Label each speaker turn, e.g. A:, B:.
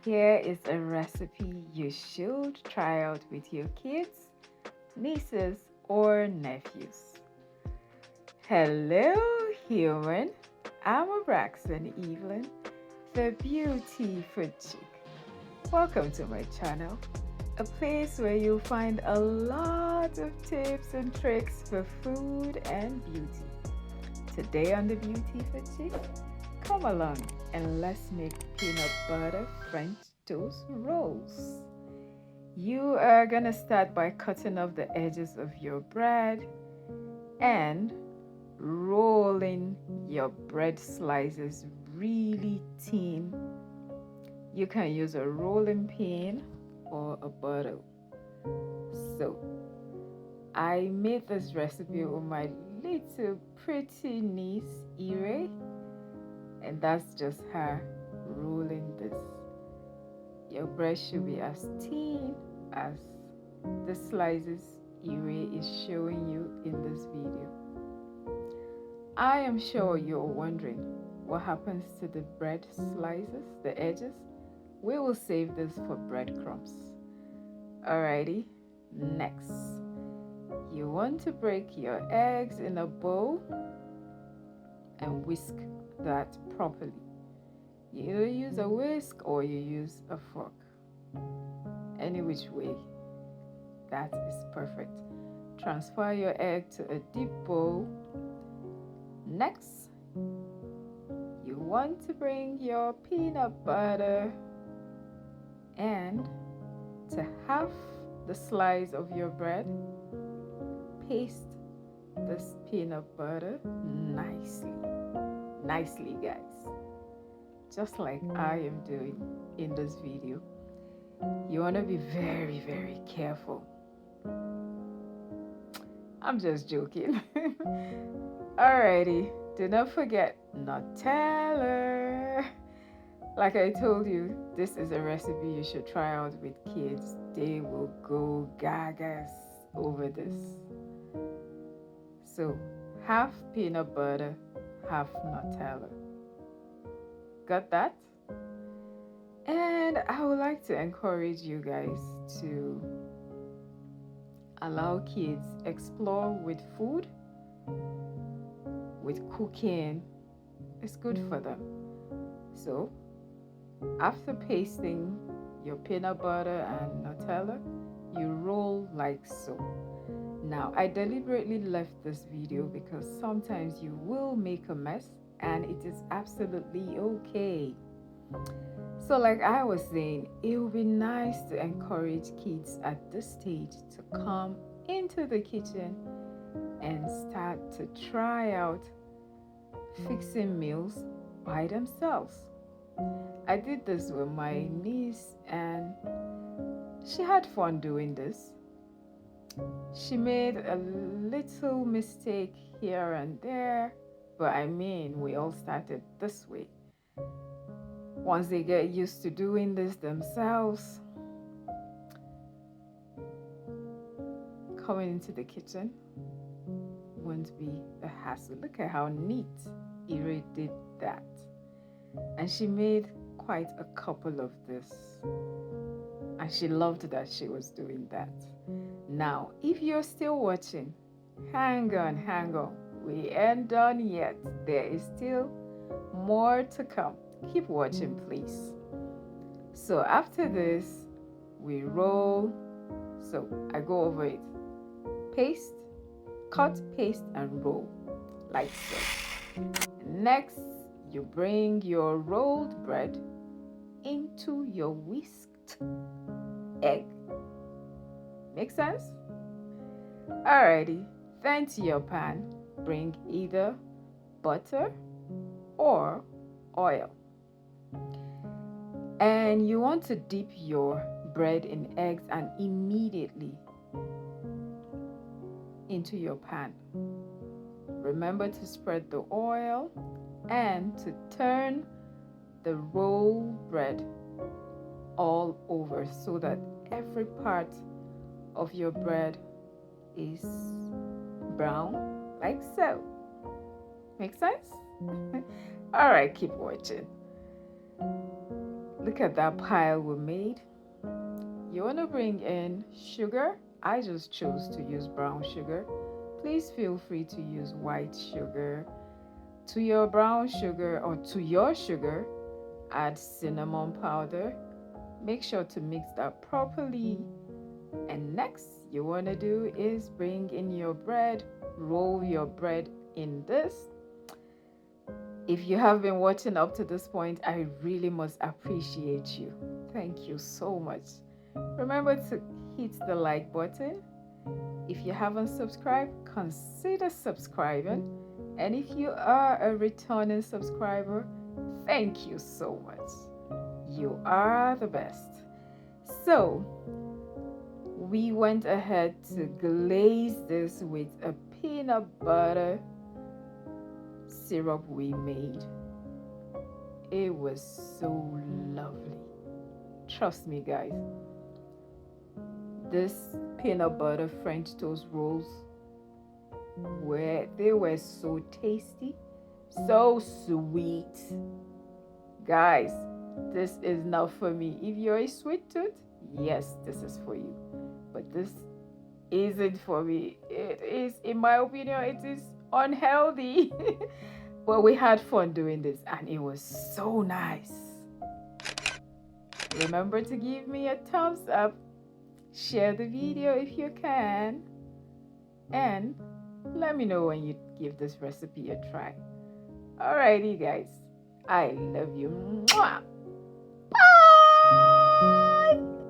A: Here is a recipe you should try out with your kids, nieces, or nephews. Hello, human. I'm Braxton Evelyn, the Beauty Food Chick. Welcome to my channel, a place where you'll find a lot of tips and tricks for food and beauty. Today on the Beauty Food Chick, come along and let's make peanut butter French toast rolls. You are gonna start by cutting off the edges of your bread and rolling your bread slices really thin. You can use a rolling pin or a bottle. So I made this recipe with my little pretty niece Ire, and that's just her rolling this. Your bread should be as thin as the slices Ire is showing you in this video. I am sure you're wondering what happens to the bread slices, the edges. We will save this for breadcrumbs. Alrighty, next. You want to break your eggs in a bowl and whisk that properly. You either use a whisk or you use a fork. Any which way, that is perfect. Transfer your egg to a deep bowl. Next, you want to bring your peanut butter and to half the slice of your bread, paste this peanut butter nicely guys, just like I am doing in this video. You want to be very careful. I'm just joking. Alrighty, do not forget Nutella. Like I told you, this is a recipe you should try out with kids. They will go gagas over this. So, half peanut butter, half Nutella. Got that? And I would like to encourage you guys to allow kids explore with food, with cooking. It's good for them. So, after pasting your peanut butter and Nutella, you roll like so. Now, I deliberately left this video because sometimes you will make a mess and it is absolutely okay. So like I was saying, it would be nice to encourage kids at this stage to come into the kitchen and start to try out fixing meals by themselves. I did this with my niece and she had fun doing this. She made a little mistake here and there, but I mean, we all started this way. Once they get used to doing this themselves, coming into the kitchen won't be a hassle. Look at how neat Ire did that. And she made quite a couple of this. And she loved that she was doing that. Now, if you're still watching, hang on. We ain't done yet. There is still more to come. Keep watching, please. So after this, we roll. So I go over it. Paste, cut, paste, and roll. Like so. Next, you bring your rolled bread into your whisked egg. Make sense? Alrighty, then to your pan, bring either butter or oil. And you want to dip your bread in eggs and immediately into your pan. Remember to spread the oil and to turn the rolled bread all over so that every part of your bread is brown, like so. Make sense? All right, keep watching. Look at that pile we made. You want to bring in sugar. I just chose to use brown sugar. Please feel free to use white sugar. To your brown sugar or to your sugar, add cinnamon powder. Make sure to mix that properly. And next, you want to do is bring in your bread. Roll your bread in this. If you have been watching up to this point, I really must appreciate you. Thank you so much. Remember to hit the like button. If you haven't subscribed, consider subscribing. And if you are a returning subscriber, thank you so much. You are the best. So, we went ahead to glaze this with a peanut butter syrup we made. It was so lovely. Trust me, guys. This peanut butter French toast rolls they were so tasty, so sweet. Guys, this is not for me. If you're a sweet tooth, yes, this is for you. But this isn't for me. It is, in my opinion, it is unhealthy. But we had fun doing this and it was so nice. Remember to give me a thumbs up. Share the video if you can. And let me know when you give this recipe a try. Alrighty, guys. I love you. Mwah! Bye!